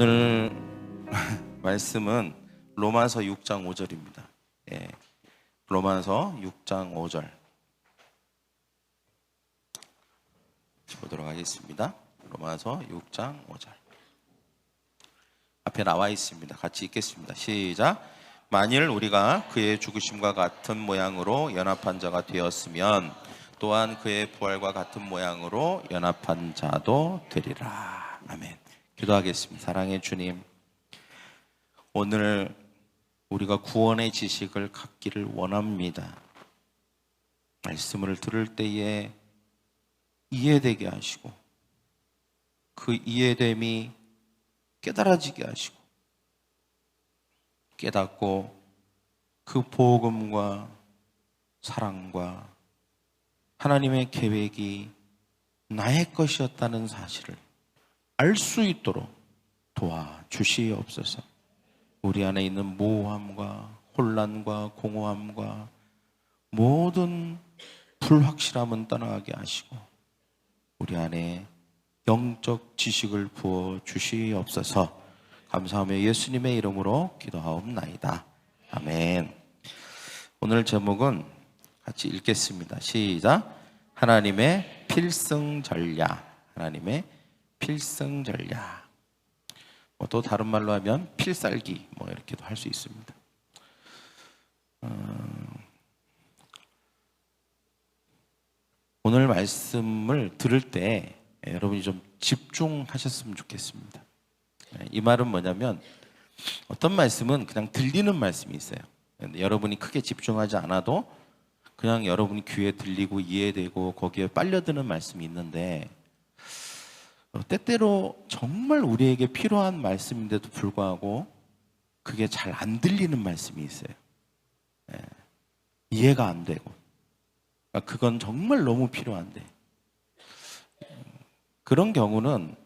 오늘 말씀은 로마서 6장 5절입니다. 예, 로마서 6장 5절 보도록 하겠습니다. 로마서 6장 5절 앞에 나와 있습니다. 같이 읽겠습니다. 시작. 만일 우리가 그의 죽으심과 같은 모양으로 연합한 자가 되었으면 또한 그의 부활과 같은 모양으로 연합한 자도 되리라. 아멘. 기도하겠습니다. 사랑의 주님, 오늘 우리가 구원의 지식을 갖기를 원합니다. 말씀을 들을 때에 이해되게 하시고 그 이해됨이 깨달아지게 하시고 깨닫고 그 복음과 사랑과 하나님의 계획이 나의 것이었다는 사실을 알 수 있도록 도와주시옵소서. 우리 안에 있는 모호함과 혼란과 공허함과 모든 불확실함은 떠나게 하시고 우리 안에 영적 지식을 부어 주시옵소서. 감사하며 예수님의 이름으로 기도하옵나이다. 아멘. 오늘 제목은 같이 읽겠습니다. 시작. 하나님의 필승 전략. 하나님의 필승 전략. 또 다른 말로 하면 필살기 이렇게도 할 수 있습니다. 오늘 말씀을 들을 때 여러분이 좀 집중하셨으면 좋겠습니다. 이 말은 뭐냐면 어떤 말씀은 그냥 들리는 말씀이 있어요. 여러분이 크게 집중하지 않아도 그냥 여러분이 귀에 들리고 이해되고 거기에 빨려드는 말씀이 있는데 때때로 정말 우리에게 필요한 말씀인데도 불구하고 그게 잘 안 들리는 말씀이 있어요. 이해가 안 되고 그건 정말 너무 필요한데 그런 경우는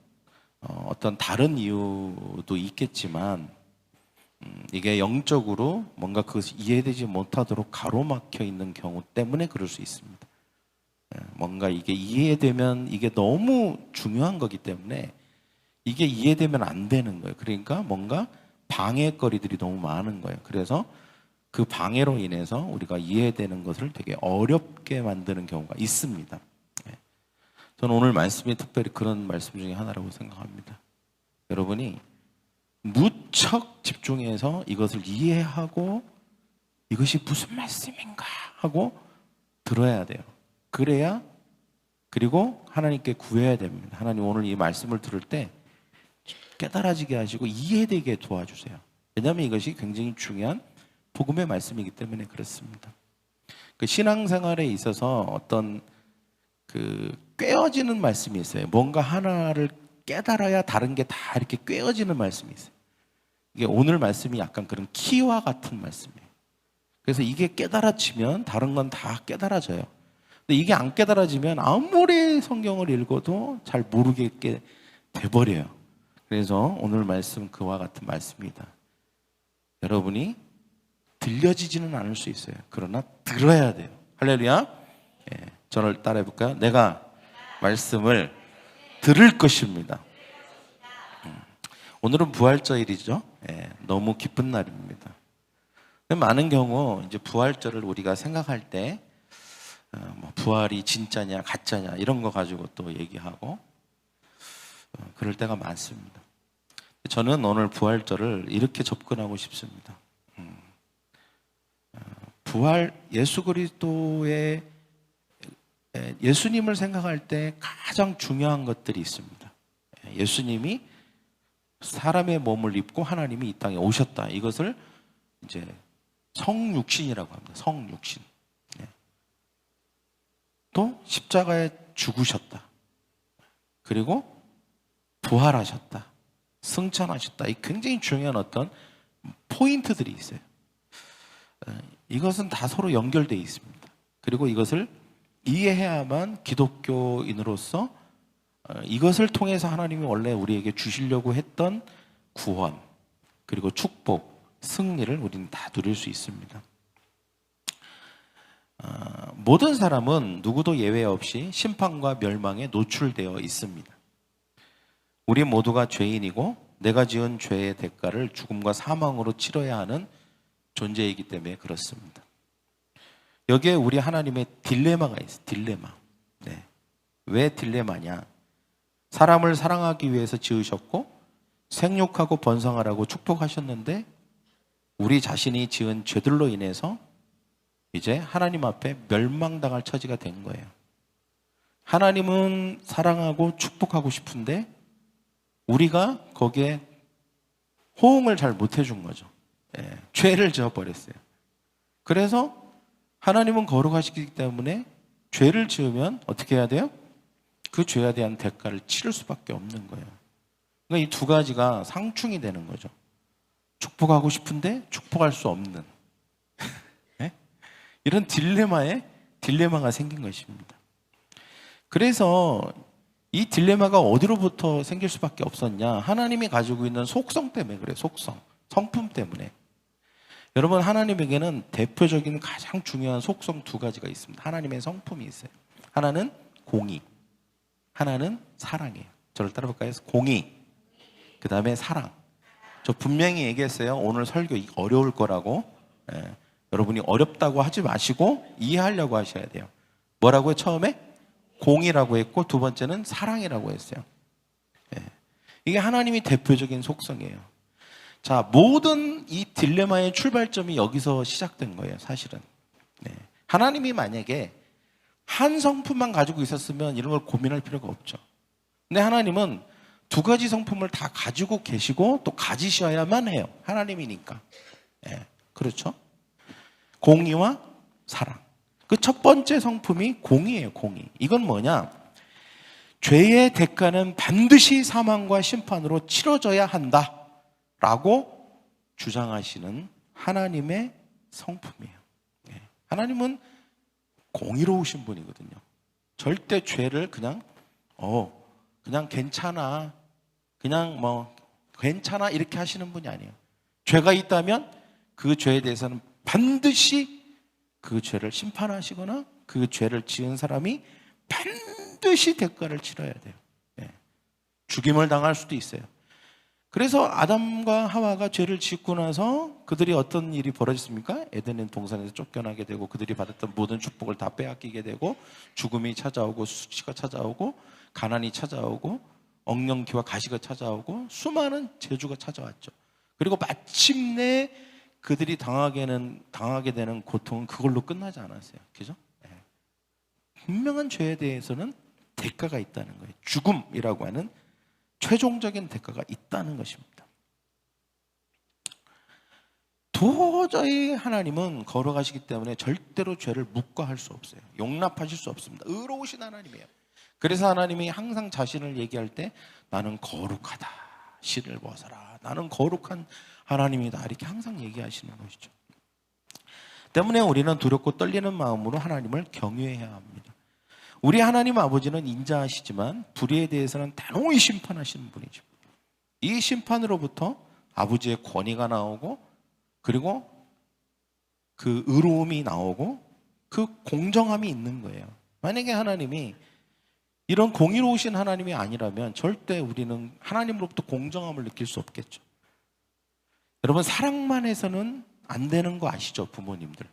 어떤 다른 이유도 있겠지만 이게 영적으로 뭔가 그것이 이해되지 못하도록 가로막혀 있는 경우 때문에 그럴 수 있습니다. 뭔가 이게 이해되면 이게 너무 중요한 거기 때문에 이게 이해되면 안 되는 거예요. 그러니까 뭔가 방해거리들이 너무 많은 거예요. 그래서 그 방해로 인해서 우리가 이해되는 것을 되게 어렵게 만드는 경우가 있습니다. 저는 오늘 말씀이 특별히 그런 말씀 중에 하나라고 생각합니다. 여러분이 무척 집중해서 이것을 이해하고 이것이 무슨 말씀인가 하고 들어야 돼요. 그래야 그리고 하나님께 구해야 됩니다. 하나님 오늘 이 말씀을 들을 때 깨달아지게 하시고 이해되게 도와주세요. 왜냐하면 이것이 굉장히 중요한 복음의 말씀이기 때문에 그렇습니다. 그 신앙생활에 있어서 어떤 꿰어지는 말씀이 있어요. 뭔가 하나를 깨달아야 다른 게 다 이렇게 꿰어지는 말씀이 있어요. 이게 오늘 말씀이 약간 그런 키와 같은 말씀이에요. 그래서 이게 깨달아지면 다른 건 다 깨달아져요. 근데 이게 안 깨달아지면 아무리 성경을 읽어도 잘 모르겠게 돼버려요. 그래서 오늘 말씀 그와 같은 말씀이다. 여러분이 들려지지는 않을 수 있어요. 그러나 들어야 돼요. 할렐루야. 저를 따라해 볼까요? 내가 말씀을 들을 것입니다. 오늘은 부활절이죠. 너무 기쁜 날입니다. 많은 경우 이제 부활절을 우리가 생각할 때 부활이 진짜냐 가짜냐 이런 거 가지고 또 얘기하고 그럴 때가 많습니다. 저는 오늘 부활절을 이렇게 접근하고 싶습니다. 부활 예수 그리스도의 예수님을 생각할 때 가장 중요한 것들이 있습니다. 예수님이 사람의 몸을 입고 하나님이 이 땅에 오셨다. 이것을 이제 성육신이라고 합니다. 성육신. 또 십자가에 죽으셨다. 그리고 부활하셨다. 승천하셨다. 이 굉장히 중요한 어떤 포인트들이 있어요. 이것은 다 서로 연결되어 있습니다. 그리고 이것을 이해해야만 기독교인으로서 이것을 통해서 하나님이 원래 우리에게 주시려고 했던 구원 그리고 축복, 승리를 우리는 다 누릴 수 있습니다. 모든 사람은 누구도 예외 없이 심판과 멸망에 노출되어 있습니다. 우리 모두가 죄인이고 내가 지은 죄의 대가를 죽음과 사망으로 치러야 하는 존재이기 때문에 그렇습니다. 여기에 우리 하나님의 딜레마가 있어요. 딜레마. 네. 왜 딜레마냐? 사람을 사랑하기 위해서 지으셨고 생육하고 번성하라고 축복하셨는데 우리 자신이 지은 죄들로 인해서 이제 하나님 앞에 멸망당할 처지가 된 거예요. 하나님은 사랑하고 축복하고 싶은데 우리가 거기에 호응을 잘 못 해준 거죠. 예, 죄를 지어버렸어요. 그래서 하나님은 거룩하시기 때문에 죄를 지으면 어떻게 해야 돼요? 그 죄에 대한 대가를 치를 수밖에 없는 거예요. 그러니까 이 두 가지가 상충이 되는 거죠. 축복하고 싶은데 축복할 수 없는 예? 이런 딜레마가 생긴 것입니다. 그래서 이 딜레마가 어디로부터 생길 수밖에 없었냐? 하나님이 가지고 있는 속성 때문에 그래요. 속성, 성품 때문에. 여러분, 하나님에게는 대표적인 가장 중요한 속성 두 가지가 있습니다. 하나님의 성품이 있어요. 하나는 공의, 하나는 사랑이에요. 저를 따라볼까요? 공의, 그 다음에 사랑. 저 분명히 얘기했어요. 오늘 설교 어려울 거라고. 예. 여러분이 어렵다고 하지 마시고 이해하려고 하셔야 돼요. 뭐라고요? 처음에 공의라고 했고 두 번째는 사랑이라고 했어요. 예. 이게 하나님이 대표적인 속성이에요. 자, 모든 이 딜레마의 출발점이 여기서 시작된 거예요, 사실은. 네. 하나님이 만약에 한 성품만 가지고 있었으면 이런 걸 고민할 필요가 없죠. 근데 하나님은 두 가지 성품을 다 가지고 계시고 또 가지셔야만 해요. 하나님이니까. 네. 그렇죠? 공의와 사랑. 그 첫 번째 성품이 공의예요, 공의. 이건 뭐냐? 죄의 대가는 반드시 사망과 심판으로 치러져야 한다. 라고 주장하시는 하나님의 성품이에요. 하나님은 공의로우신 분이거든요. 절대 죄를 그냥 괜찮아, 괜찮아 이렇게 하시는 분이 아니에요. 죄가 있다면 그 죄에 대해서는 반드시 그 죄를 심판하시거나 그 죄를 지은 사람이 반드시 대가를 치러야 돼요. 죽임을 당할 수도 있어요. 그래서 아담과 하와가 죄를 짓고 나서 그들이 어떤 일이 벌어졌습니까? 에덴 동산에서 쫓겨나게 되고 그들이 받았던 모든 축복을 다 빼앗기게 되고 죽음이 찾아오고 수치가 찾아오고 가난이 찾아오고 엉겅퀴와 가시가 찾아오고 수많은 재주가 찾아왔죠. 그리고 마침내 그들이 당하게 되는 고통은 그걸로 끝나지 않았어요. 그죠? 분명한 죄에 대해서는 대가가 있다는 거예요. 죽음이라고 하는 최종적인 대가가 있다는 것입니다. 도저히 하나님은 거룩하시기 때문에 절대로 죄를 묵과할 수 없어요. 용납하실 수 없습니다. 의로우신 하나님이에요. 그래서 하나님이 항상 자신을 얘기할 때 나는 거룩하다, 신을 벗어라, 나는 거룩한 하나님이다 이렇게 항상 얘기하시는 것이죠. 때문에 우리는 두렵고 떨리는 마음으로 하나님을 경외해야 합니다. 우리 하나님 아버지는 인자하시지만 불의에 대해서는 단호히 심판하시는 분이죠. 이 심판으로부터 아버지의 권위가 나오고 그리고 그 의로움이 나오고 그 공정함이 있는 거예요. 만약에 하나님이 이런 공의로우신 하나님이 아니라면 절대 우리는 하나님으로부터 공정함을 느낄 수 없겠죠. 여러분, 사랑만 해서는 안 되는 거 아시죠? 부모님들.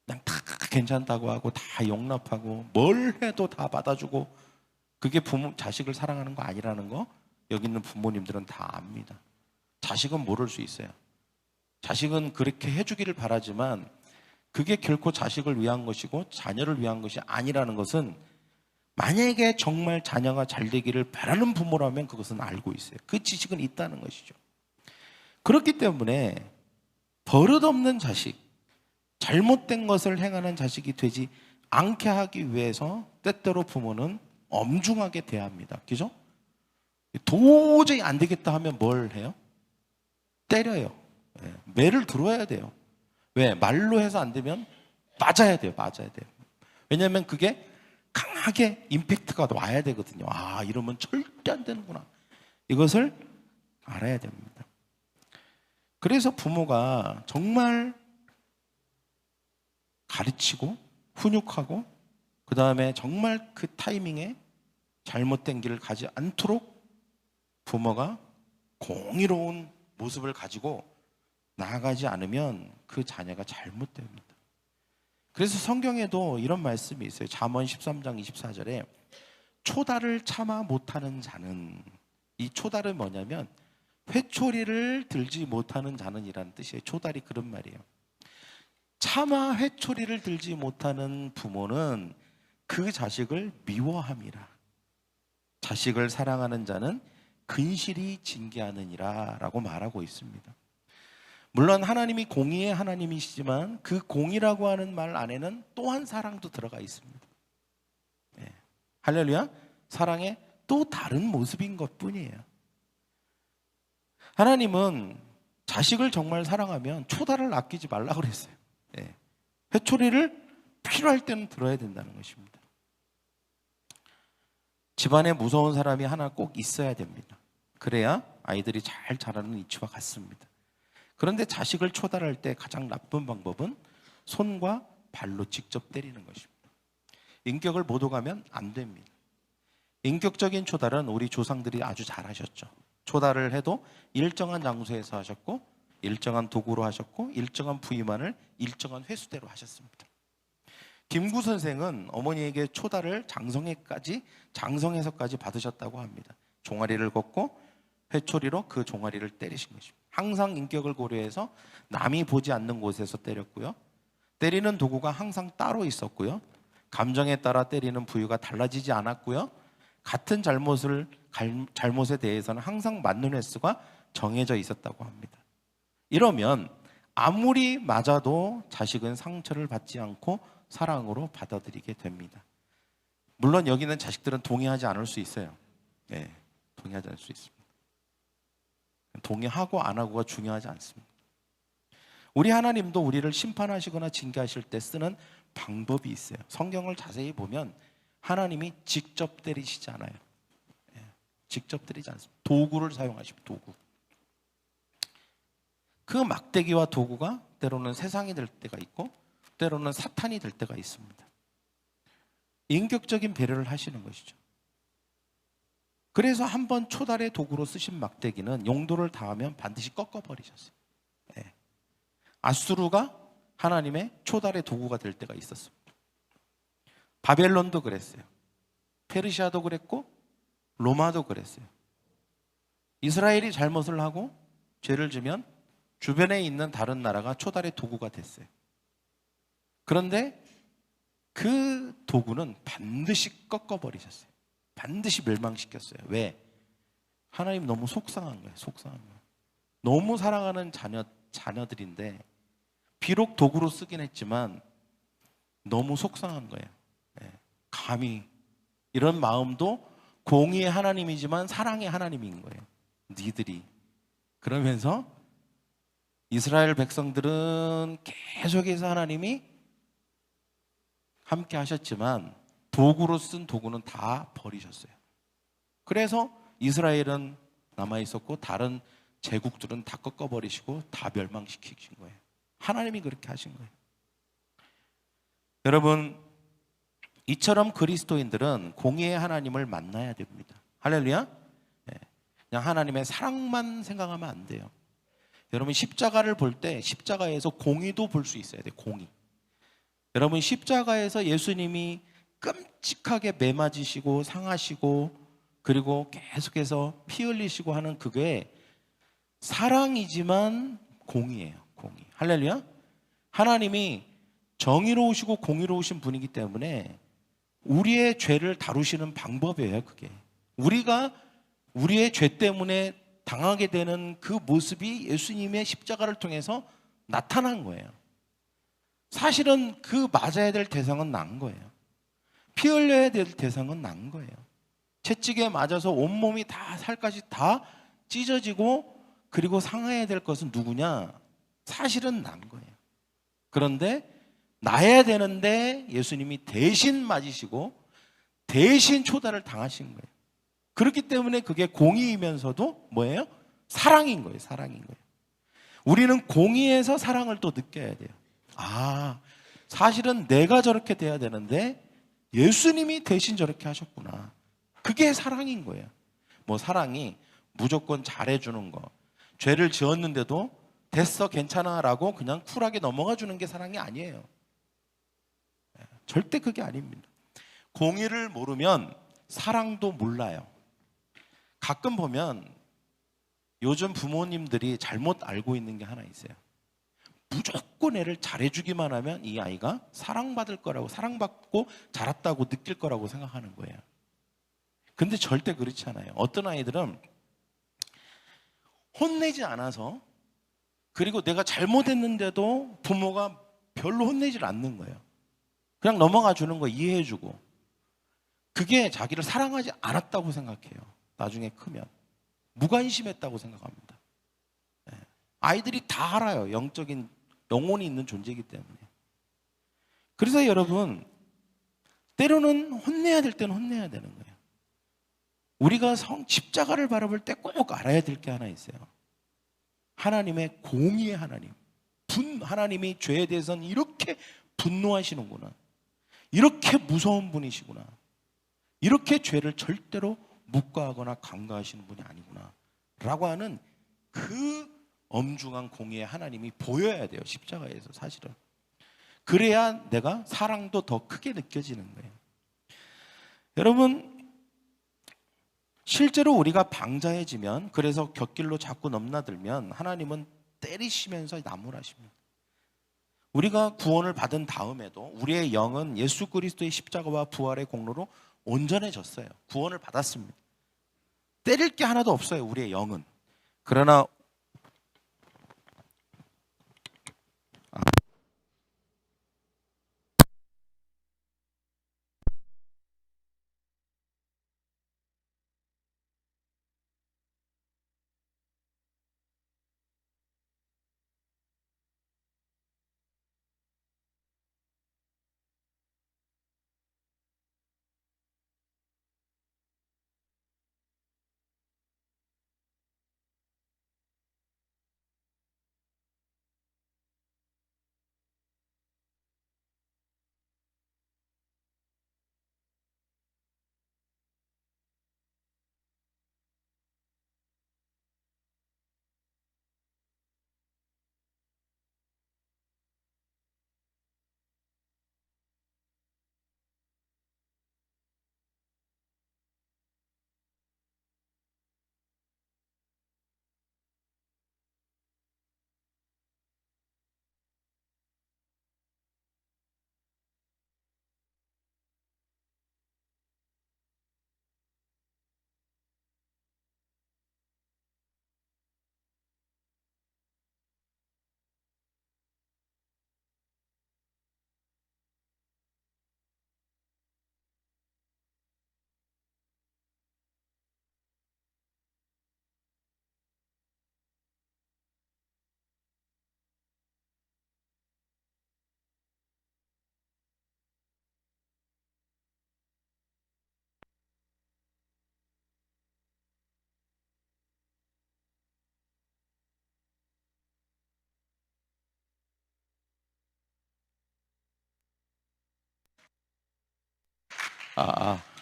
그냥 다 괜찮다고 하고 다 용납하고 뭘 해도 다 받아주고 그게 자식을 사랑하는 거 아니라는 거 여기 있는 부모님들은 다 압니다. 자식은 모를 수 있어요. 자식은 그렇게 해주기를 바라지만 그게 결코 자식을 위한 것이고 자녀를 위한 것이 아니라는 것은 만약에 정말 자녀가 잘 되기를 바라는 부모라면 그것은 알고 있어요. 그 지식은 있다는 것이죠. 그렇기 때문에 버릇없는 자식, 잘못된 것을 행하는 자식이 되지 않게 하기 위해서 때때로 부모는 엄중하게 대합니다. 그죠? 도저히 안 되겠다 하면 뭘 해요? 때려요. 매를 들어야 돼요. 왜? 말로 해서 안 되면 맞아야 돼요. 왜냐하면 그게 강하게 임팩트가 와야 되거든요. 아, 이러면 절대 안 되는구나. 이것을 알아야 됩니다. 그래서 부모가 정말 가르치고 훈육하고 그 다음에 정말 그 타이밍에 잘못된 길을 가지 않도록 부모가 공의로운 모습을 가지고 나아가지 않으면 그 자녀가 잘못됩니다. 그래서 성경에도 이런 말씀이 있어요. 잠언 13장 24절에 초달을 참아 못하는 자는, 이 초달은 뭐냐면 회초리를 들지 못하는 자는 이라는 뜻이에요. 초달이 그런 말이에요. 차마 회초리를 들지 못하는 부모는 그 자식을 미워함이라. 자식을 사랑하는 자는 근실이 징계하느니라 라고 말하고 있습니다. 물론 하나님이 공의의 하나님이시지만 그 공의라고 하는 말 안에는 또한 사랑도 들어가 있습니다. 네. 할렐루야. 사랑의 또 다른 모습인 것뿐이에요. 하나님은 자식을 정말 사랑하면 초달을 아끼지 말라고 그랬어요. 네. 회초리를 필요할 때는 들어야 된다는 것입니다. 집안에 무서운 사람이 하나 꼭 있어야 됩니다. 그래야 아이들이 잘 자라는 이치와 같습니다. 그런데 자식을 초달할 때 가장 나쁜 방법은 손과 발로 직접 때리는 것입니다. 인격을 못 오가면 안 됩니다. 인격적인 초달은 우리 조상들이 아주 잘하셨죠. 초달을 해도 일정한 장소에서 하셨고, 일정한 도구로 하셨고, 일정한 부위만을 일정한 횟수대로 하셨습니다. 김구 선생은 어머니에게 초달을 장성에서까지 받으셨다고 합니다. 종아리를 걷고 회초리로 그 종아리를 때리신 것입니다. 항상 인격을 고려해서 남이 보지 않는 곳에서 때렸고요. 때리는 도구가 항상 따로 있었고요. 감정에 따라 때리는 부위가 달라지지 않았고요. 같은 잘못에 대해서는 항상 맞는 횟수가 정해져 있었다고 합니다. 이러면 아무리 맞아도 자식은 상처를 받지 않고 사랑으로 받아들이게 됩니다. 물론 여기는 자식들은 동의하지 않을 수 있어요. 네, 동의하지 않을 수 있습니다. 동의하고 안 하고가 중요하지 않습니다. 우리 하나님도 우리를 심판하시거나 징계하실 때 쓰는 방법이 있어요. 성경을 자세히 보면 하나님이 직접 때리시지 않아요. 직접 때리지 않습니다. 도구를 사용하십니다. 도구. 그 막대기와 도구가 때로는 세상이 될 때가 있고 때로는 사탄이 될 때가 있습니다. 인격적인 배려를 하시는 것이죠. 그래서 한번 초달의 도구로 쓰신 막대기는 용도를 다하면 반드시 꺾어버리셨어요. 네. 아수르가 하나님의 초달의 도구가 될 때가 있었습니다. 바벨론도 그랬어요. 페르시아도 그랬고 로마도 그랬어요. 이스라엘이 잘못을 하고 죄를 지면 주변에 있는 다른 나라가 초달의 도구가 됐어요. 그런데 그 도구는 반드시 꺾어버리셨어요. 반드시 멸망시켰어요. 왜? 하나님 너무 속상한 거예요. 속상한 거예요. 너무 사랑하는 자녀들인데 비록 도구로 쓰긴 했지만 너무 속상한 거예요. 네. 감히 이런 마음도 공의의 하나님이지만 사랑의 하나님인 거예요. 니들이. 그러면서 이스라엘 백성들은 계속해서 하나님이 함께 하셨지만 도구로 쓴 도구는 다 버리셨어요. 그래서 이스라엘은 남아있었고 다른 제국들은 다 꺾어버리시고 다 멸망시키신 거예요. 하나님이 그렇게 하신 거예요. 여러분, 이처럼 그리스도인들은 공의의 하나님을 만나야 됩니다. 할렐루야. 네. 그냥 하나님의 사랑만 생각하면 안 돼요. 여러분, 십자가를 볼 때 십자가에서 공의도 볼 수 있어야 돼요. 공의. 여러분, 십자가에서 예수님이 끔찍하게 매맞으시고 상하시고 그리고 계속해서 피 흘리시고 하는 그게 사랑이지만 공의예요. 공의. 할렐루야. 하나님이 정의로우시고 공의로우신 분이기 때문에 우리의 죄를 다루시는 방법이에요. 그게 우리가 우리의 죄 때문에 당하게 되는 그 모습이 예수님의 십자가를 통해서 나타난 거예요. 사실은 그 맞아야 될 대상은 난 거예요. 피 흘려야 될 대상은 난 거예요. 채찍에 맞아서 온몸이 다 살까지 다 찢어지고 그리고 상해야 될 것은 누구냐? 사실은 난 거예요. 그런데 나야 되는데 예수님이 대신 맞으시고 대신 초달을 당하신 거예요. 그렇기 때문에 그게 공의이면서도 뭐예요? 사랑인 거예요. 사랑인 거예요. 우리는 공의에서 사랑을 또 느껴야 돼요. 아, 사실은 내가 저렇게 돼야 되는데 예수님이 대신 저렇게 하셨구나. 그게 사랑인 거예요. 뭐 사랑이 무조건 잘해주는 거. 죄를 지었는데도 됐어 괜찮아 라고 그냥 쿨하게 넘어가 주는 게 사랑이 아니에요. 절대 그게 아닙니다. 공의를 모르면 사랑도 몰라요. 가끔 보면 요즘 부모님들이 잘못 알고 있는 게 하나 있어요. 무조건 애를 잘해주기만 하면 이 아이가 사랑받을 거라고, 사랑받고 자랐다고 느낄 거라고 생각하는 거예요. 근데 절대 그렇지 않아요. 어떤 아이들은 혼내지 않아서, 그리고 내가 잘못했는데도 부모가 별로 혼내질 않는 거예요. 그냥 넘어가 주는 거 이해해주고, 그게 자기를 사랑하지 않았다고 생각해요. 나중에 크면 무관심했다고 생각합니다. 아이들이 다 알아요. 영적인 영혼이 있는 존재이기 때문에. 그래서 여러분, 때로는 혼내야 될 때는 혼내야 되는 거예요. 우리가 십자가를 바라볼 때 꼭 알아야 될 게 하나 있어요. 하나님의 공의의 하나님, 하나님이 죄에 대해서는 이렇게 분노하시는구나, 이렇게 무서운 분이시구나, 이렇게 죄를 절대로 묵과하거나 간과하시는 분이 아니구나 라고 하는 그 엄중한 공의의 하나님이 보여야 돼요. 십자가에서 사실은. 그래야 내가 사랑도 더 크게 느껴지는 거예요. 여러분, 실제로 우리가 방자해지면, 그래서 곁길로 자꾸 넘나들면 하나님은 때리시면서 나무라십니다. 우리가 구원을 받은 다음에도 우리의 영은 예수 그리스도의 십자가와 부활의 공로로 온전해졌어요. 구원을 받았습니다. 때릴 게 하나도 없어요, 우리의 영은. 그러나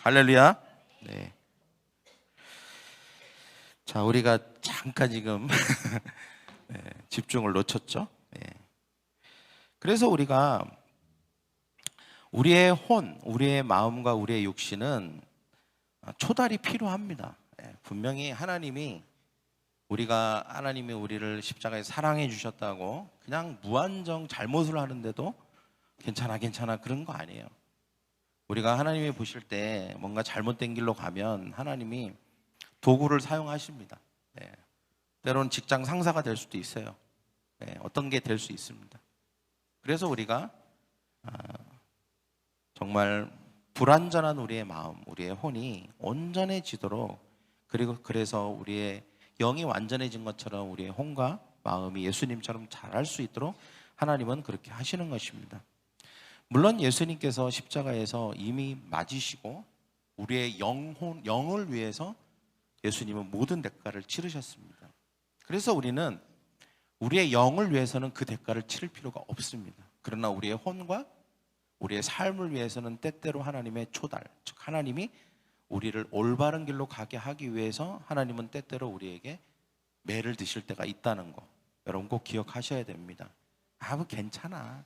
할렐루야. 네. 자, 우리가 잠깐 지금 네, 집중을 놓쳤죠. 네. 그래서 우리가 우리의 우리의 마음과 우리의 육신은 초달이 필요합니다. 네, 분명히 하나님이 우리를 십자가에 사랑해 주셨다고 그냥 무한정 잘못을 하는데도 괜찮아 그런 거 아니에요. 우리가 하나님이 보실 때 뭔가 잘못된 길로 가면 하나님이 도구를 사용하십니다. 네. 때로는 직장 상사가 될 수도 있어요. 네. 어떤 게 될 수 있습니다. 그래서 우리가 정말 불완전한 우리의 마음, 우리의 혼이 온전해지도록, 그리고 그래서 우리의 영이 완전해진 것처럼 우리의 혼과 마음이 예수님처럼 자랄 수 있도록 하나님은 그렇게 하시는 것입니다. 물론 예수님께서 십자가에서 이미 맞으시고 우리의 영을 위해서 예수님은 모든 대가를 치르셨습니다. 그래서 우리는 우리의 영을 위해서는 그 대가를 치를 필요가 없습니다. 그러나 우리의 혼과 우리의 삶을 위해서는 때때로 하나님의 초달, 즉 하나님이 우리를 올바른 길로 가게 하기 위해서 하나님은 때때로 우리에게 매를 드실 때가 있다는 거 여러분 꼭 기억하셔야 됩니다. 뭐 괜찮아,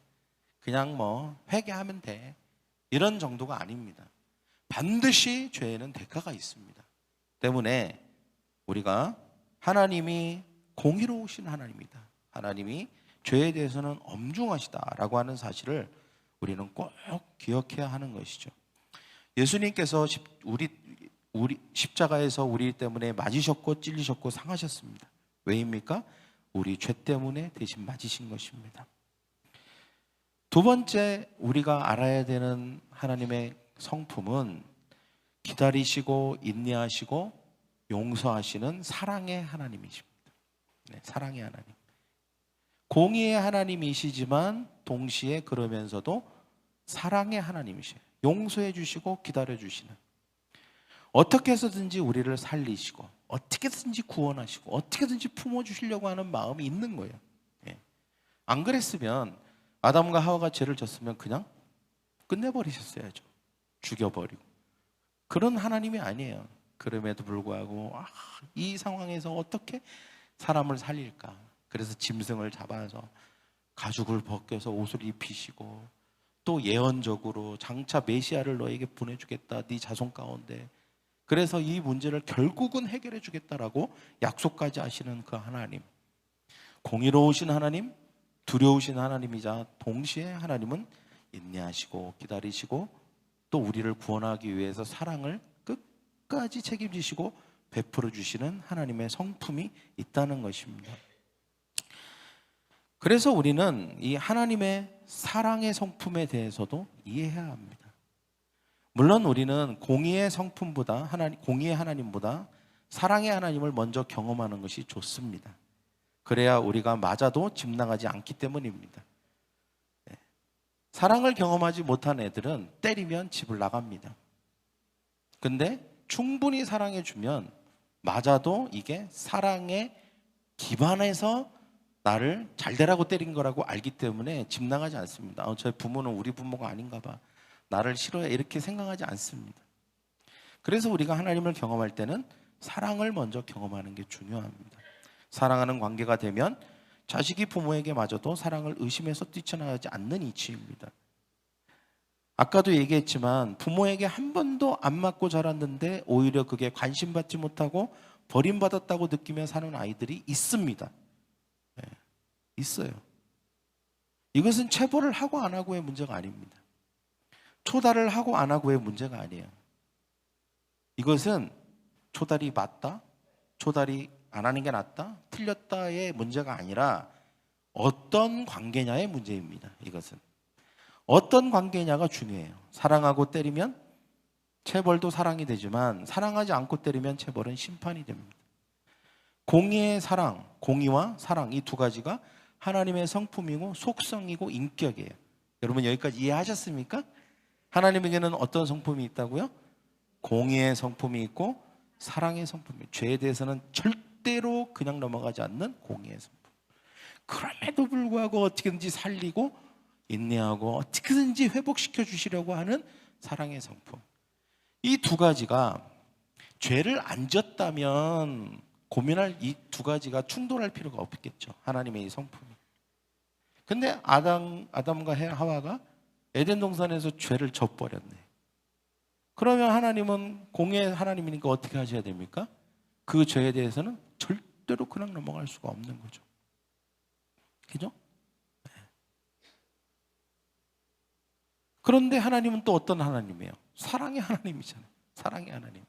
그냥 뭐 회개하면 돼, 이런 정도가 아닙니다. 반드시 죄에는 대가가 있습니다. 때문에 우리가 하나님이 공의로우신 하나님이다, 하나님이 죄에 대해서는 엄중하시다라고 하는 사실을 우리는 꼭 기억해야 하는 것이죠. 예수님께서 우리 십자가에서 우리 때문에 맞으셨고 찔리셨고 상하셨습니다. 왜입니까? 우리 죄 때문에 대신 맞으신 것입니다. 두 번째 우리가 알아야 되는 하나님의 성품은 기다리시고 인내하시고 용서하시는 사랑의 하나님이십니다. 네, 사랑의 하나님. 공의의 하나님이시지만 동시에 그러면서도 사랑의 하나님이셔요. 용서해 주시고 기다려 주시는, 어떻게 해서든지 우리를 살리시고 어떻게든지 구원하시고 어떻게든지 품어주시려고 하는 마음이 있는 거예요. 예. 안 그랬으면 아담과 하와가 죄를 졌으면 그냥 끝내버리셨어야죠. 죽여버리고. 그런 하나님이 아니에요. 그럼에도 불구하고 이 상황에서 어떻게 사람을 살릴까, 그래서 짐승을 잡아서 가죽을 벗겨서 옷을 입히시고 또 예언적으로 장차 메시아를 너에게 보내주겠다, 네 자손 가운데, 그래서 이 문제를 결국은 해결해 주겠다라고 약속까지 하시는 그 하나님, 공의로우신 하나님, 두려우신 하나님이자 동시에 하나님은 인내하시고 기다리시고 또 우리를 구원하기 위해서 사랑을 끝까지 책임지시고 베풀어 주시는 하나님의 성품이 있다는 것입니다. 그래서 우리는 이 하나님의 사랑의 성품에 대해서도 이해해야 합니다. 물론 우리는 공의의 성품보다 공의의 하나님보다 사랑의 하나님을 먼저 경험하는 것이 좋습니다. 그래야 우리가 맞아도 집 나가지 않기 때문입니다. 사랑을 경험하지 못한 애들은 때리면 집을 나갑니다. 근데 충분히 사랑해 주면 맞아도 이게 사랑에 기반해서 나를 잘 되라고 때린 거라고 알기 때문에 집 나가지 않습니다. 저희 부모는 우리 부모가 아닌가 봐, 나를 싫어해, 이렇게 생각하지 않습니다. 그래서 우리가 하나님을 경험할 때는 사랑을 먼저 경험하는 게 중요합니다. 사랑하는 관계가 되면 자식이 부모에게 마저도 사랑을 의심해서 뛰쳐나가지 않는 이치입니다. 아까도 얘기했지만 부모에게 한 번도 안 맞고 자랐는데 오히려 그게 관심받지 못하고 버림받았다고 느끼며 사는 아이들이 있습니다. 네, 있어요. 이것은 체벌을 하고 안 하고의 문제가 아닙니다. 초달을 하고 안 하고의 문제가 아니에요. 이것은 초달이 맞다, 초달이 안 하는 게 낫다, 틀렸다의 문제가 아니라 어떤 관계냐의 문제입니다. 이것은 어떤 관계냐가 중요해요. 사랑하고 때리면 체벌도 사랑이 되지만 사랑하지 않고 때리면 체벌은 심판이 됩니다. 공의의 사랑, 공의와 사랑, 이 두 가지가 하나님의 성품이고 속성이고 인격이에요. 여러분 여기까지 이해하셨습니까? 하나님에게는 어떤 성품이 있다고요? 공의의 성품이 있고 사랑의 성품이, 죄에 대해서는 절대로 그냥 넘어가지 않는 공의의 성품. 그럼에도 불구하고 어떻게든지 살리고 인내하고 어떻게든지 회복시켜 주시려고 하는 사랑의 성품. 이 두 가지가 죄를 안 졌다면 고민할, 이 두 가지가 충돌할 필요가 없겠죠. 하나님의 이 성품이. 근데 아담과 하와가 에덴 동산에서 죄를 져버렸네. 그러면 하나님은 공의의 하나님이니까 어떻게 하셔야 됩니까? 그 죄에 대해서는 절대로 그냥 넘어갈 수가 없는 거죠. 그죠? 네. 그런데 하나님은 또 어떤 하나님이에요? 사랑의 하나님이잖아요. 사랑의 하나님.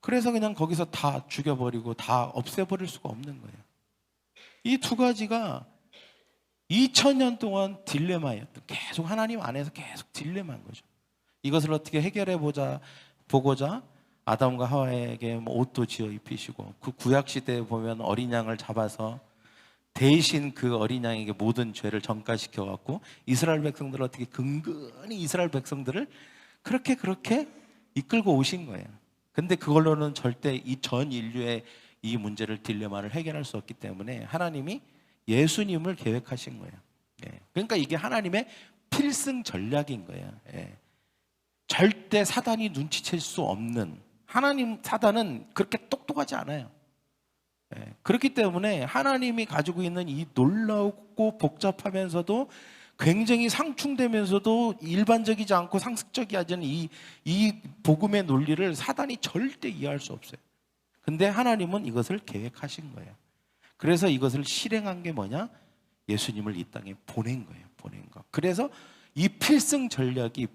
그래서 그냥 거기서 다 죽여버리고 다 없애버릴 수가 없는 거예요. 이 두 가지가 2000년 동안 딜레마였던, 계속 하나님 안에서 계속 딜레마인 거죠. 이것을 어떻게 해결해 보고자 아담과 하와에게 옷도 지어 입히시고, 그 구약 시대에 보면 어린 양을 잡아서 대신 그 어린 양에게 모든 죄를 전가시켜 갖고 이스라엘 백성들을 어떻게 근근히 이스라엘 백성들을 그렇게 이끌고 오신 거예요. 근데 그걸로는 절대 이 전 인류의 이 문제를, 딜레마를 해결할 수 없기 때문에 하나님이 예수님을 계획하신 거예요. 예. 그러니까 이게 하나님의 필승 전략인 거예요. 예. 절대 사단이 눈치챌 수 없는, 사단은 그렇게 똑똑하지 않아요. 그렇기 때문에 하나님이 가지고 있는 이 놀라웠고 복잡하면서도 굉장히 상충되면서도 일반적이지 않고 상식적이지 않은 이 복음의 논리를 사단이 절대 이해할 수 없어요. 근데 하나님은 이것을 계획하신 거예요. 그래서 이것을 실행한 게 뭐냐? 예수님을 이 땅에 보낸 거예요. 보낸 거. 그래서 이 필승 전략이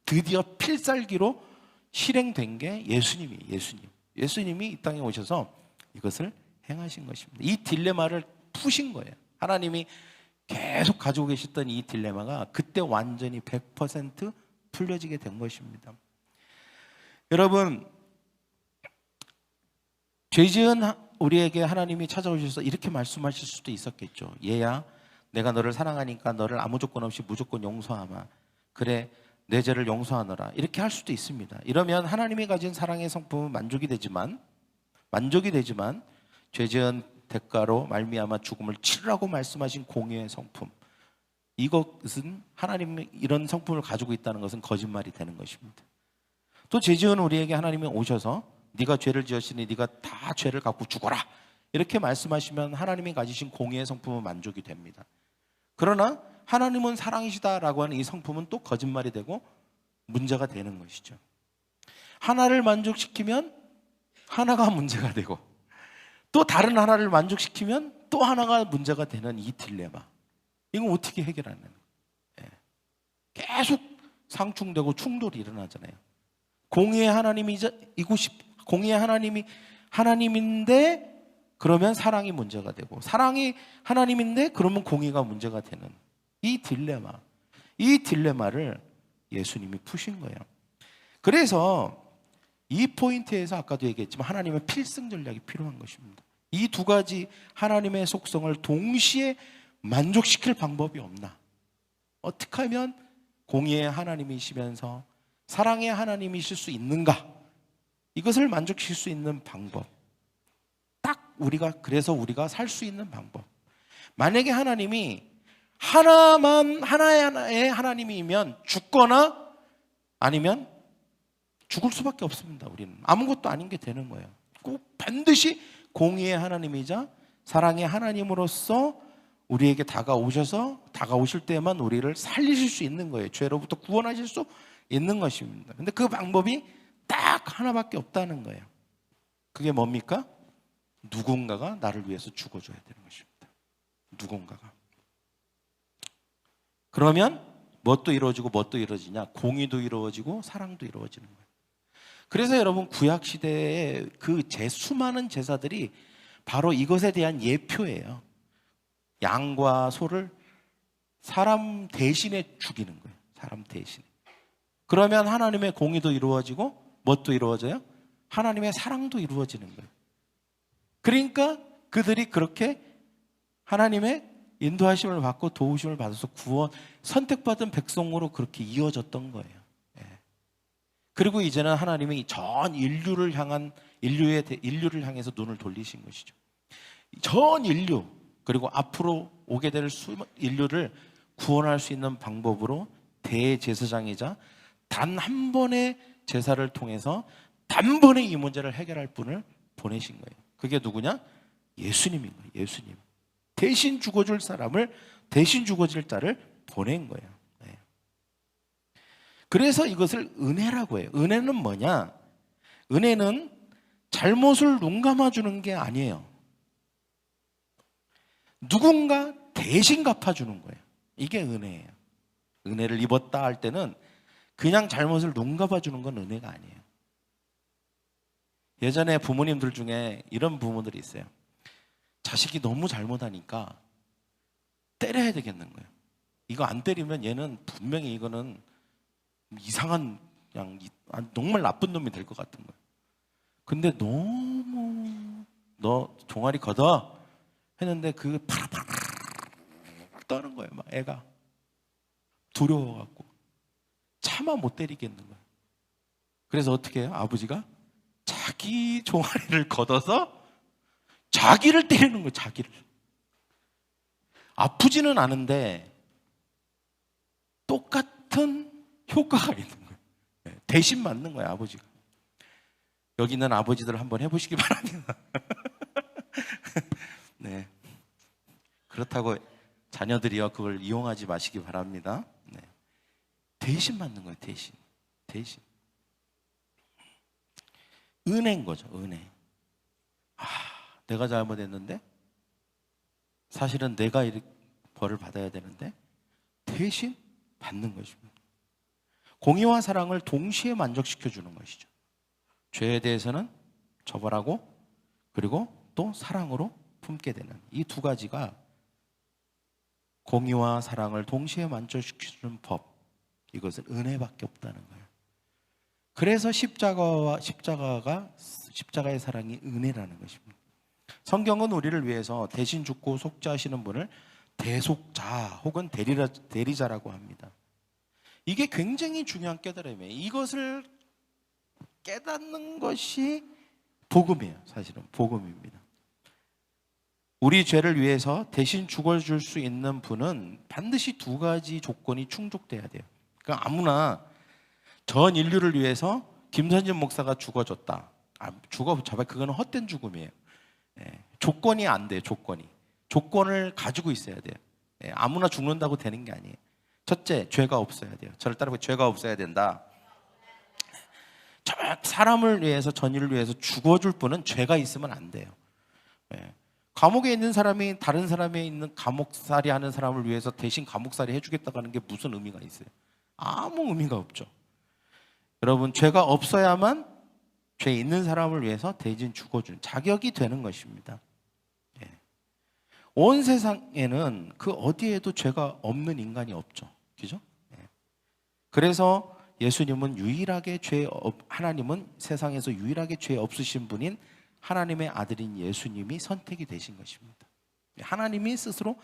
드디어 필살기로 실행된 게 예수님이에요. 예수님이 이 땅에 오셔서 이것을 행하신 것입니다. 이 딜레마를 푸신 거예요. 하나님이 계속 가지고 계셨던 이 딜레마가 그때 완전히 100% 풀려지게 된 것입니다. 여러분, 죄 지은 우리에게 하나님이 찾아오셔서 이렇게 말씀하실 수도 있었겠죠. 얘야, 내가 너를 사랑하니까 너를 아무 조건 없이 무조건 용서하마. 그래, 내 죄를 용서하노라. 이렇게 할 수도 있습니다. 이러면 하나님이 가진 사랑의 성품은 만족이 되지만 죄 지은 대가로 말미암아 죽음을 치르라고 말씀하신 공의의 성품, 이것은 하나님이 이런 성품을 가지고 있다는 것은 거짓말이 되는 것입니다. 또 죄 지은 우리에게 하나님이 오셔서 네가 죄를 지었으니 네가 다 죄를 갖고 죽어라 이렇게 말씀하시면 하나님이 가지신 공의의 성품은 만족이 됩니다. 그러나 하나님은 사랑이시다라고 하는 이 성품은 또 거짓말이 되고 문제가 되는 것이죠. 하나를 만족시키면 하나가 문제가 되고 또 다른 하나를 만족시키면 또 하나가 문제가 되는 이 딜레마, 이건 어떻게 해결하는 거예요? 계속 상충되고 충돌이 일어나잖아요. 공의의 하나님이 하나님인데 그러면 사랑이 문제가 되고, 사랑이 하나님인데 그러면 공의가 문제가 되는 이 딜레마를 예수님이 푸신 거예요. 그래서 이 포인트에서 아까도 얘기했지만 하나님의 필승 전략이 필요한 것입니다. 이 두 가지 하나님의 속성을 동시에 만족시킬 방법이 없나? 어떻게 하면 공의의 하나님이시면서 사랑의 하나님이실 수 있는가? 이것을 만족시킬 수 있는 방법, 그래서 우리가 살 수 있는 방법. 만약에 하나님이 하나의 하나님이면 죽거나 아니면 죽을 수밖에 없습니다. 우리는 아무것도 아닌 게 되는 거예요. 꼭 반드시 공의의 하나님이자 사랑의 하나님으로서 우리에게 다가오실 때만 우리를 살리실 수 있는 거예요. 죄로부터 구원하실 수 있는 것입니다. 근데 그 방법이 딱 하나밖에 없다는 거예요. 그게 뭡니까? 누군가가 나를 위해서 죽어줘야 되는 것입니다. 누군가가. 그러면 뭣도 이루어지고 뭣도 이루어지냐? 공의도 이루어지고 사랑도 이루어지는 거예요. 그래서 여러분, 구약 시대의 그 수많은 제사들이 바로 이것에 대한 예표예요. 양과 소를 사람 대신에 죽이는 거예요. 사람 대신에. 그러면 하나님의 공의도 이루어지고 뭣도 이루어져요? 하나님의 사랑도 이루어지는 거예요. 그러니까 그들이 그렇게 하나님의 인도하심을 받고 도우심을 받아서 선택받은 백성으로 그렇게 이어졌던 거예요. 그리고 이제는 하나님이 전 인류를 향해서 눈을 돌리신 것이죠. 전 인류, 그리고 앞으로 오게 될 인류를 구원할 수 있는 방법으로 대제사장이자 단 한 번의 제사를 통해서 단번에 이 문제를 해결할 분을 보내신 거예요. 그게 누구냐? 예수님인 거예요. 예수님. 대신 죽어줄 사람을, 대신 죽어질 자를 보낸 거예요. 네. 그래서 이것을 은혜라고 해요. 은혜는 뭐냐? 은혜는 잘못을 눈감아주는 게 아니에요. 누군가 대신 갚아주는 거예요. 이게 은혜예요. 은혜를 입었다 할 때는 그냥 잘못을 눈감아주는 건 은혜가 아니에요. 예전에 부모님들 중에 이런 부모들이 있어요. 자식이 너무 잘못하니까 때려야 되겠는 거예요. 이거 안 때리면 얘는 분명히 이거는 이상한, 그냥 정말 나쁜 놈이 될 것 같은 거예요. 근데 너무 너 종아리 걷어 했는데 그 파라파라 떠는 거예요. 막 애가 두려워갖고 차마 못 때리겠는 거예요. 그래서 어떻게 해요? 아버지가 자기 종아리를 걷어서 자기를 때리는 거예요. 자기를. 아프지는 않은데 똑같은 효과가 있는 거예요. 대신 맞는 거예요, 아버지가. 여기 있는 아버지들 한번 해보시기 바랍니다. 네. 그렇다고 자녀들이요 그걸 이용하지 마시기 바랍니다. 네. 대신 맞는 거예요, 대신. 대신. 은혜인 거죠, 은혜. 내가 잘못했는데 사실은 내가 이렇게 벌을 받아야 되는데 대신 받는 것입니다. 공의와 사랑을 동시에 만족시켜 주는 것이죠. 죄에 대해서는 처벌하고 그리고 또 사랑으로 품게 되는 이 두 가지가 공의와 사랑을 동시에 만족시켜 주는 법, 이것은 은혜밖에 없다는 거예요. 그래서 십자가의 사랑이 은혜라는 것입니다. 성경은 우리를 위해서 대신 죽고 속죄하시는 분을 대속자 혹은 대리자라고 합니다. 이게 굉장히 중요한 깨달음이에요. 이것을 깨닫는 것이 복음이에요. 사실은 복음입니다. 우리 죄를 위해서 대신 죽어줄 수 있는 분은 반드시 두 가지 조건이 충족돼야 돼요. 그러니까 아무나 전 인류를 위해서 김선진 목사가 죽어줬다. 그거는 헛된 죽음이에요. 조건이 안 돼요. 조건을 가지고 있어야 돼요. 아무나 죽는다고 되는 게 아니에요. 첫째, 죄가 없어야 돼요. 저를 따르고 죄가 없어야 된다. 사람을 위해서, 전인을 위해서 죽어줄 분은 죄가 있으면 안 돼요. 감옥에 있는 사람이 다른 사람에 있는 감옥살이 하는 사람을 위해서 대신 감옥살이 해주겠다고 하는 게 무슨 의미가 있어요? 아무 의미가 없죠. 여러분, 죄가 없어야만 죄 있는 사람을 위해서 대신 죽어주는 자격이 되는 것입니다. 온 세상에는 그 어디에도 죄가 없는 인간이 없죠. 그죠? 그래서 예수님은 하나님은 세상에서 유일하게 죄 없으신 분인 하나님의 아들인 예수님이 선택이 되신 것입니다. 하나님이 스스로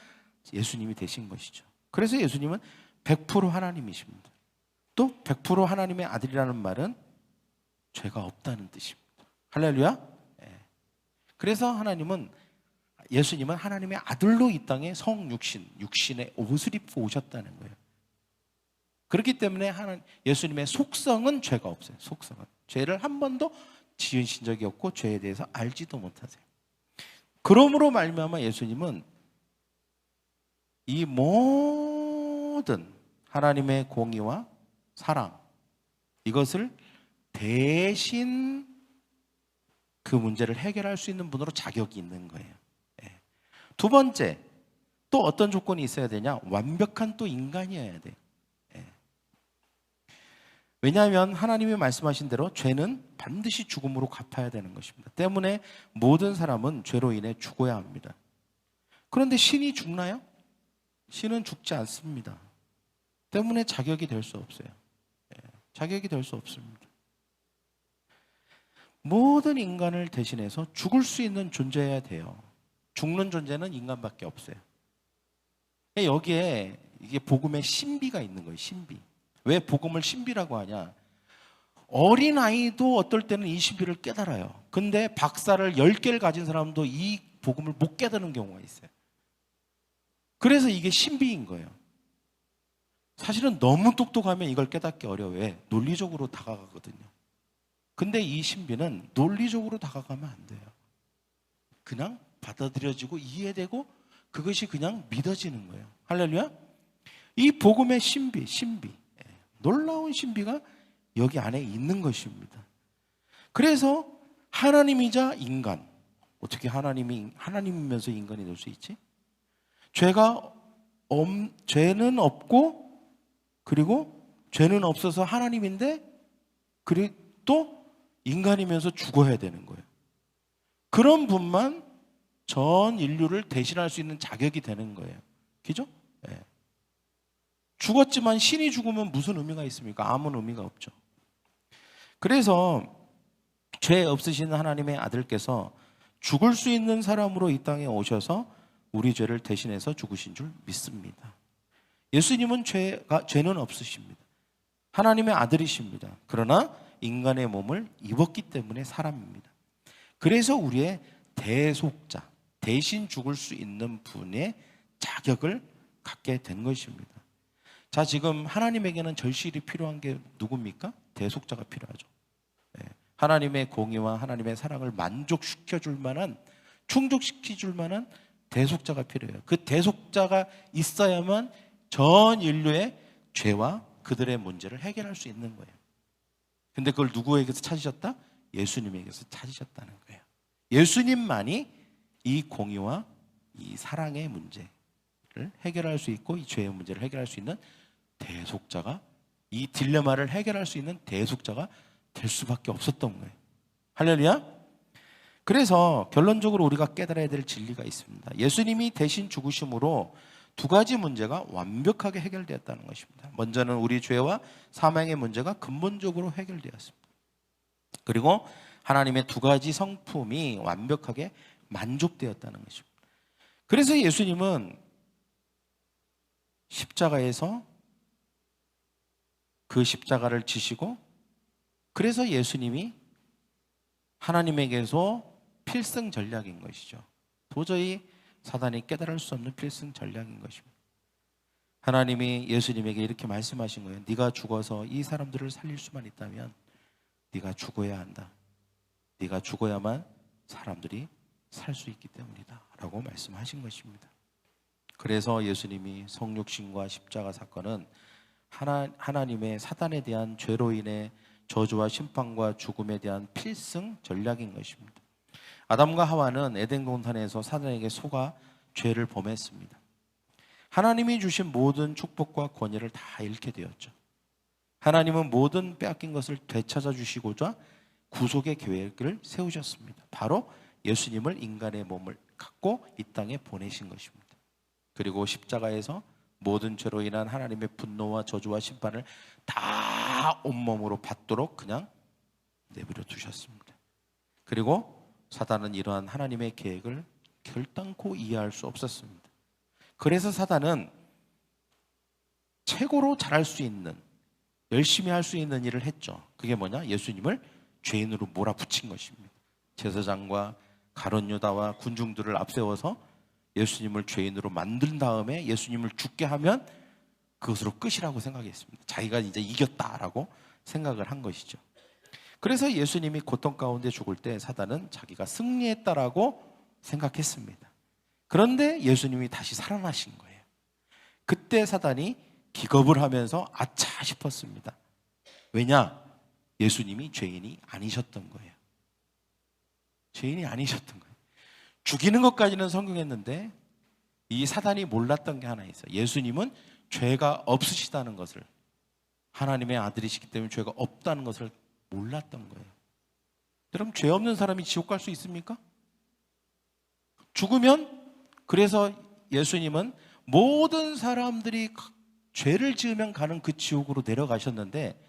예수님이 되신 것이죠. 그래서 예수님은 100% 하나님이십니다. 또 100% 하나님의 아들이라는 말은 죄가 없다는 뜻입니다. 할렐루야. 그래서 예수님은 하나님의 아들로 이 땅에 육신의 옷을 입고 오셨다는 거예요. 그렇기 때문에 예수님의 속성은 죄가 없어요. 속성은 죄를 한 번도 지으신 적이 없고 죄에 대해서 알지도 못하세요. 그러므로 말미암아 예수님은 이 모든 하나님의 공의와 사랑, 이것을 대신 그 문제를 해결할 수 있는 분으로 자격이 있는 거예요. 두 번째, 또 어떤 조건이 있어야 되냐? 완벽한 또 인간이어야 돼요. 왜냐하면 하나님이 말씀하신 대로 죄는 반드시 죽음으로 갚아야 되는 것입니다. 때문에 모든 사람은 죄로 인해 죽어야 합니다. 그런데 신이 죽나요? 신은 죽지 않습니다. 때문에 자격이 될 수 없어요. 자격이 될 수 없습니다. 모든 인간을 대신해서 죽을 수 있는 존재여야 돼요. 죽는 존재는 인간밖에 없어요. 여기에 이게 복음의 신비가 있는 거예요. 신비. 왜 복음을 신비라고 하냐? 어린아이도 어떨 때는 이 신비를 깨달아요. 근데 박사를 10개를 가진 사람도 이 복음을 못 깨닫는 경우가 있어요. 그래서 이게 신비인 거예요. 사실은 너무 똑똑하면 이걸 깨닫기 어려워요. 논리적으로 다가가거든요. 근데 이 신비는 논리적으로 다가가면 안 돼요. 그냥 받아들여지고 이해되고 그것이 그냥 믿어지는 거예요. 할렐루야. 이 복음의 신비, 놀라운 신비가 여기 안에 있는 것입니다. 그래서 하나님이자 인간, 어떻게 하나님이면서 인간이 될 수 있지? 죄는 없고 그리고 죄는 없어서 하나님인데 그리고 또 인간이면서 죽어야 되는 거예요. 그런 분만 전 인류를 대신할 수 있는 자격이 되는 거예요. 그죠? 죽었지만 신이 죽으면 무슨 의미가 있습니까? 아무 의미가 없죠. 그래서 죄 없으신 하나님의 아들께서 죽을 수 있는 사람으로 이 땅에 오셔서 우리 죄를 대신해서 죽으신 줄 믿습니다. 예수님은 죄는 없으십니다. 하나님의 아들이십니다. 그러나 인간의 몸을 입었기 때문에 사람입니다. 그래서 우리의 대속자, 대신 죽을 수 있는 분의 자격을 갖게 된 것입니다. 자, 지금 하나님에게는 절실히 필요한 게 누굽니까? 대속자가 필요하죠. 예. 하나님의 공의와 하나님의 사랑을 만족시켜줄 만한, 충족시켜줄 만한 대속자가 필요해요. 그 대속자가 있어야만 전 인류의 죄와 그들의 문제를 해결할 수 있는 거예요. 근데 그걸 누구에게서 찾으셨다? 예수님에게서 찾으셨다는 거예요. 예수님만이 이 공의와 이 사랑의 문제를 해결할 수 있고 이 죄의 문제를 해결할 수 있는 대속자가, 이 딜레마를 해결할 수 있는 대속자가 될 수밖에 없었던 거예요. 할렐루야. 그래서 결론적으로 우리가 깨달아야 될 진리가 있습니다. 예수님이 대신 죽으심으로 두 가지 문제가 완벽하게 해결되었다는 것입니다. 먼저는 우리 죄와 사망의 문제가 근본적으로 해결되었습니다. 그리고 하나님의 두 가지 성품이 완벽하게 만족되었다는 것입니다. 그래서 예수님은 십자가에서 그 십자가를 지시고, 그래서 예수님이 하나님에게서 필승 전략인 것이죠. 도저히 사단이 깨달을 수 없는 필승 전략인 것입니다. 하나님이 예수님에게 이렇게 말씀하신 거예요. 네가 죽어서 이 사람들을 살릴 수만 있다면 네가 죽어야 한다. 네가 죽어야만 사람들이 살 수 있기 때문이다 라고 말씀하신 것입니다. 그래서 예수님이 성육신과 십자가 사건은 하나님의 사단에 대한 죄로 인해 저주와 심판과 죽음에 대한 필승 전략인 것입니다. 아담과 하와는 에덴 동산에서 사단에게 속아 죄를 범했습니다. 하나님이 주신 모든 축복과 권위를 다 잃게 되었죠. 하나님은 모든 빼앗긴 것을 되찾아 주시고자 구속의 계획을 세우셨습니다. 바로 예수님을 인간의 몸을 갖고 이 땅에 보내신 것입니다. 그리고 십자가에서 모든 죄로 인한 하나님의 분노와 저주와 심판을 다 온몸으로 받도록 그냥 내버려 두셨습니다. 그리고 사단은 이러한 하나님의 계획을 결단코 이해할 수 없었습니다. 그래서 사단은 최고로 잘할 수 있는, 열심히 할 수 있는 일을 했죠. 그게 뭐냐? 예수님을 죄인으로 몰아붙인 것입니다. 제사장과 가룟 유다와 군중들을 앞세워서 예수님을 죄인으로 만든 다음에 예수님을 죽게 하면 그것으로 끝이라고 생각했습니다. 자기가 이제 이겼다라고 생각을 한 것이죠. 그래서 예수님이 고통 가운데 죽을 때 사단은 자기가 승리했다라고 생각했습니다. 그런데 예수님이 다시 살아나신 거예요. 그때 사단이 기겁을 하면서 아차 싶었습니다. 왜냐? 예수님이 죄인이 아니셨던 거예요. 죄인이 아니셨던 거예요. 죽이는 것까지는 성공했는데 이 사단이 몰랐던 게 하나 있어요. 예수님은 죄가 없으시다는 것을, 하나님의 아들이시기 때문에 죄가 없다는 것을 몰랐던 거예요. 여러분, 죄 없는 사람이 지옥 갈 수 있습니까? 죽으면, 그래서 예수님은 모든 사람들이 죄를 지으면 가는 그 지옥으로 내려가셨는데,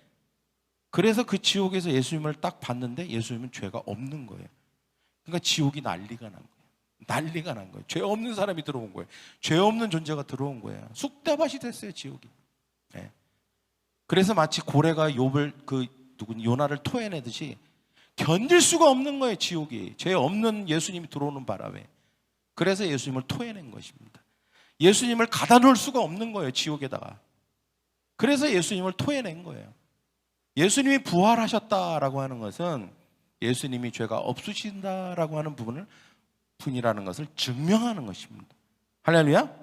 그래서 그 지옥에서 예수님을 딱 봤는데 예수님은 죄가 없는 거예요. 그러니까 지옥이 난리가 난 거예요. 난리가 난 거예요. 죄 없는 사람이 들어온 거예요. 죄 없는 존재가 들어온 거예요. 쑥대밭이 됐어요, 지옥이. 네. 그래서 마치 고래가 요나를 토해내듯이 견딜 수가 없는 거예요, 지옥이. 죄 없는 예수님이 들어오는 바람에. 그래서 예수님을 토해낸 것입니다. 예수님을 가다 놓을 수가 없는 거예요, 지옥에다가. 그래서 예수님을 토해낸 거예요. 예수님이 부활하셨다라고 하는 것은 예수님이 죄가 없으신다라고 하는 분이라는 것을 증명하는 것입니다. 할렐루야.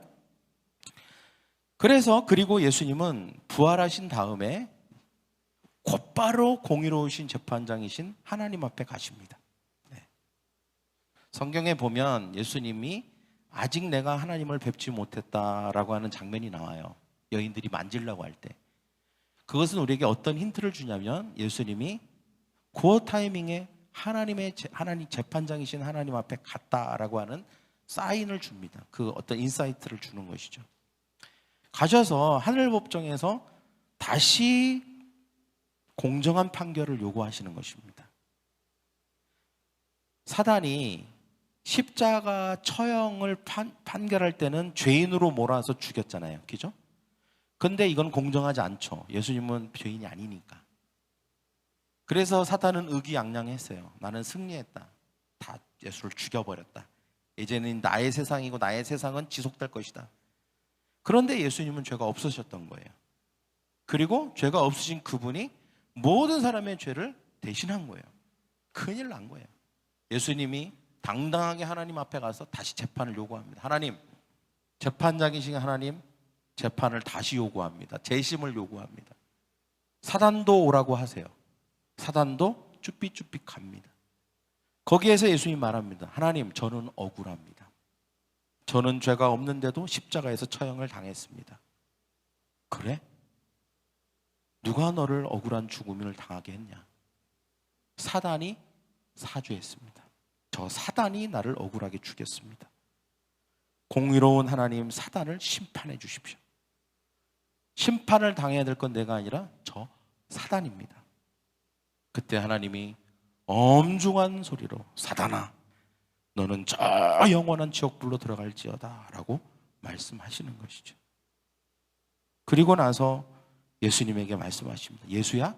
그리고 예수님은 부활하신 다음에 곧바로 공의로우신 재판장이신 하나님 앞에 가십니다. 네. 성경에 보면 예수님이 아직 내가 하나님을 뵙지 못했다라고 하는 장면이 나와요. 여인들이 만지려고 할 때. 그것은 우리에게 어떤 힌트를 주냐면 예수님이 그 타이밍에 하나님 재판장이신 하나님 앞에 갔다라고 하는 사인을 줍니다. 그 어떤 인사이트를 주는 것이죠. 가셔서 하늘법정에서 다시 공정한 판결을 요구하시는 것입니다. 사단이 십자가 처형을 판결할 때는 죄인으로 몰아서 죽였잖아요. 그죠? 근데 이건 공정하지 않죠. 예수님은 죄인이 아니니까. 그래서 사탄은 의기양양했어요. 나는 승리했다. 다 예수를 죽여버렸다. 이제는 나의 세상이고 나의 세상은 지속될 것이다. 그런데 예수님은 죄가 없으셨던 거예요. 그리고 죄가 없으신 그분이 모든 사람의 죄를 대신한 거예요. 큰일 난 거예요. 예수님이 당당하게 하나님 앞에 가서 다시 재판을 요구합니다. 하나님, 재판장이신 하나님, 재판을 다시 요구합니다. 재심을 요구합니다. 사단도 오라고 하세요. 사단도 쭈삐쭈삐 갑니다. 거기에서 예수님이 말합니다. 하나님, 저는 억울합니다. 저는 죄가 없는데도 십자가에서 처형을 당했습니다. 그래? 누가 너를 억울한 죽음을 당하게 했냐? 사단이 사주했습니다. 저 사단이 나를 억울하게 죽였습니다. 공의로운 하나님, 사단을 심판해 주십시오. 심판을 당해야 될 건 내가 아니라 저 사단입니다. 그때 하나님이 엄중한 소리로 사단아, 너는 저 영원한 지옥불로 들어갈지어다 라고 말씀하시는 것이죠. 그리고 나서 예수님에게 말씀하십니다. 예수야,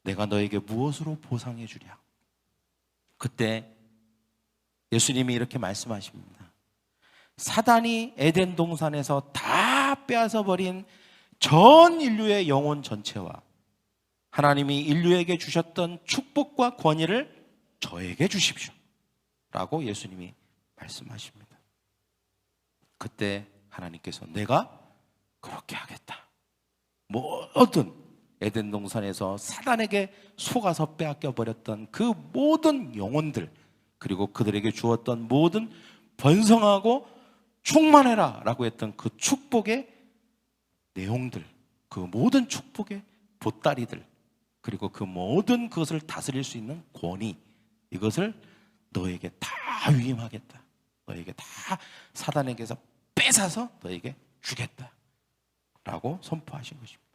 내가 너에게 무엇으로 보상해 주랴? 그때 예수님이 이렇게 말씀하십니다. 사단이 에덴 동산에서 다 빼앗아 버린 전 인류의 영혼 전체와 하나님이 인류에게 주셨던 축복과 권위를 저에게 주십시오 라고 예수님이 말씀하십니다. 그때 하나님께서 내가 그렇게 하겠다. 모든 에덴 동산에서 사단에게 속아서 빼앗겨 버렸던 그 모든 영혼들, 그리고 그들에게 주었던 모든 번성하고 충만해라 라고 했던 그 축복의 내용들, 그 모든 축복의 보따리들, 그리고 그 모든 그것을 다스릴 수 있는 권위, 이것을 너에게 다 위임하겠다. 너에게 다 사단에게서 뺏어서 너에게 주겠다 라고 선포하신 것입니다.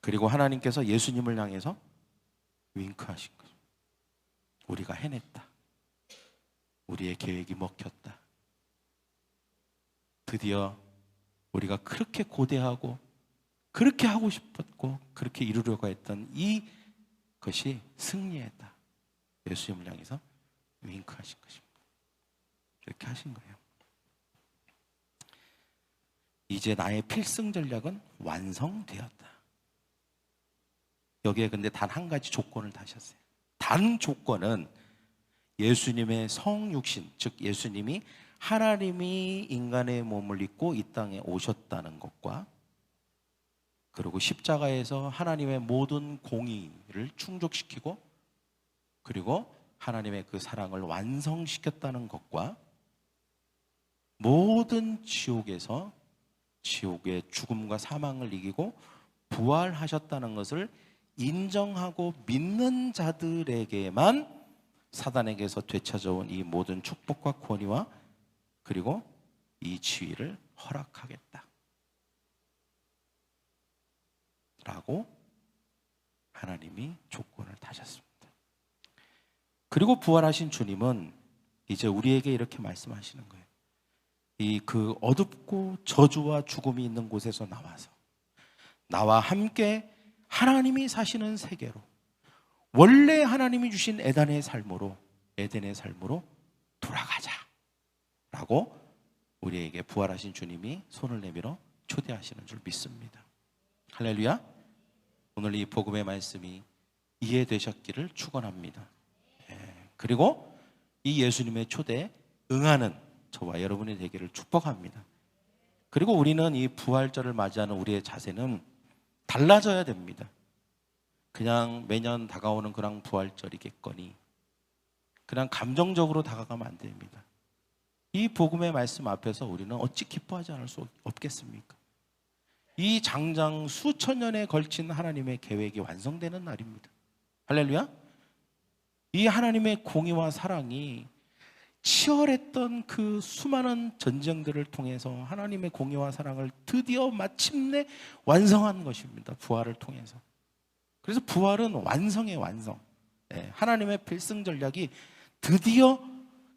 그리고 하나님께서 예수님을 향해서 윙크하신 거죠. 우리가 해냈다. 우리의 계획이 먹혔다. 드디어 우리가 그렇게 고대하고 그렇게 하고 싶었고 그렇게 이루려고 했던 이것이 승리했다. 예수님을 향해서 윙크하신 것입니다. 이렇게 하신 거예요. 이제 나의 필승 전략은 완성되었다. 여기에 근데 단 한 가지 조건을 다셨어요. 단 조건은 예수님의 성육신, 즉 예수님이 하나님이 인간의 몸을 입고 이 땅에 오셨다는 것과, 그리고 십자가에서 하나님의 모든 공의를 충족시키고 그리고 하나님의 그 사랑을 완성시켰다는 것과, 모든 지옥에서 지옥의 죽음과 사망을 이기고 부활하셨다는 것을 인정하고 믿는 자들에게만 사단에게서 되찾아온 이 모든 축복과 권위와 그리고 이 지위를 허락하겠다 라고 하나님이 조건을 다셨습니다. 그리고 부활하신 주님은 이제 우리에게 이렇게 말씀하시는 거예요. 이 그 어둡고 저주와 죽음이 있는 곳에서 나와서 나와 함께 하나님이 사시는 세계로, 원래 하나님이 주신 에덴의 삶으로 돌아가자 라고 우리에게 부활하신 주님이 손을 내밀어 초대하시는 줄 믿습니다. 할렐루야. 오늘 이 복음의 말씀이 이해되셨기를 축원합니다. 그리고 이 예수님의 초대에 응하는 저와 여러분이 되기를 축복합니다. 그리고 우리는 이 부활절을 맞이하는 우리의 자세는 달라져야 됩니다. 그냥 매년 다가오는 그냥 부활절이겠거니 그냥 감정적으로 다가가면 안 됩니다. 이 복음의 말씀 앞에서 우리는 어찌 기뻐하지 않을 수 없겠습니까? 이 장장 수천 년에 걸친 하나님의 계획이 완성되는 날입니다. 할렐루야. 이 하나님의 공의와 사랑이 치열했던 그 수많은 전쟁들을 통해서 하나님의 공의와 사랑을 드디어 마침내 완성한 것입니다. 부활을 통해서. 그래서 부활은 완성의 완성. 하나님의 필승 전략이 드디어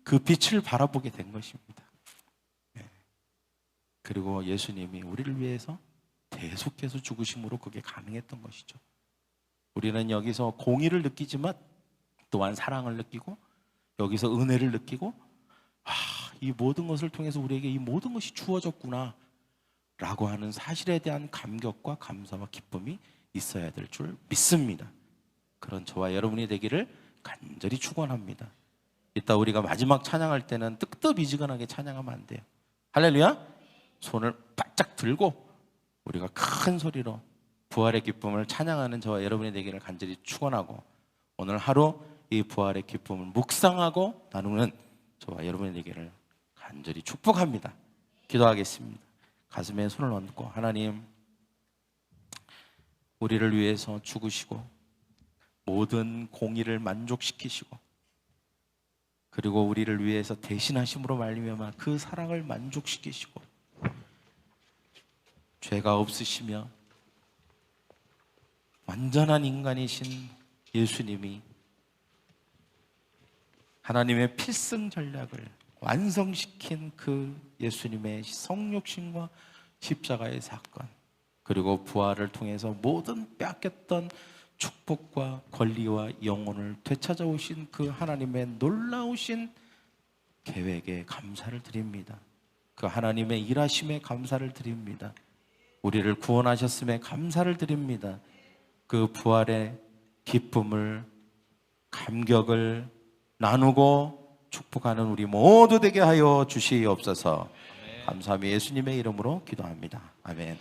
그 빛을 바라보게 된 것입니다. 그리고 예수님이 우리를 위해서 계속해서 죽으심으로 그게 가능했던 것이죠. 우리는 여기서 공의를 느끼지만 또한 사랑을 느끼고 여기서 은혜를 느끼고 이 모든 것을 통해서 우리에게 이 모든 것이 주어졌구나 라고 하는 사실에 대한 감격과 감사와 기쁨이 있어야 될 줄 믿습니다. 그런 저와 여러분이 되기를 간절히 축원합니다. 이따 우리가 마지막 찬양할 때는 뜨뜻미지근하게 찬양하면 안 돼요. 할렐루야. 손을 바짝 들고 우리가 큰 소리로 부활의 기쁨을 찬양하는 저와 여러분이 되기를 간절히 축원하고, 오늘 하루 이 부활의 기쁨을 묵상하고 나누는 저와 여러분이 되기를 간절히 축복합니다. 기도하겠습니다. 가슴에 손을 얹고, 하나님, 우리를 위해서 죽으시고 모든 공의를 만족시키시고, 그리고 우리를 위해서 대신하심으로 말미암아 그 사랑을 만족시키시고, 죄가 없으시며 완전한 인간이신 예수님이 하나님의 필승 전략을 완성시킨 그 예수님의 성육신과 십자가의 사건, 그리고 부활을 통해서 모든 빼앗겼던 축복과 권리와 영혼을 되찾아오신 그 하나님의 놀라우신 계획에 감사를 드립니다. 그 하나님의 일하심에 감사를 드립니다. 우리를 구원하셨음에 감사를 드립니다. 그 부활의 기쁨을, 감격을 나누고 축복하는 우리 모두 되게 하여 주시옵소서. 감사하며 예수님의 이름으로 기도합니다. 아멘.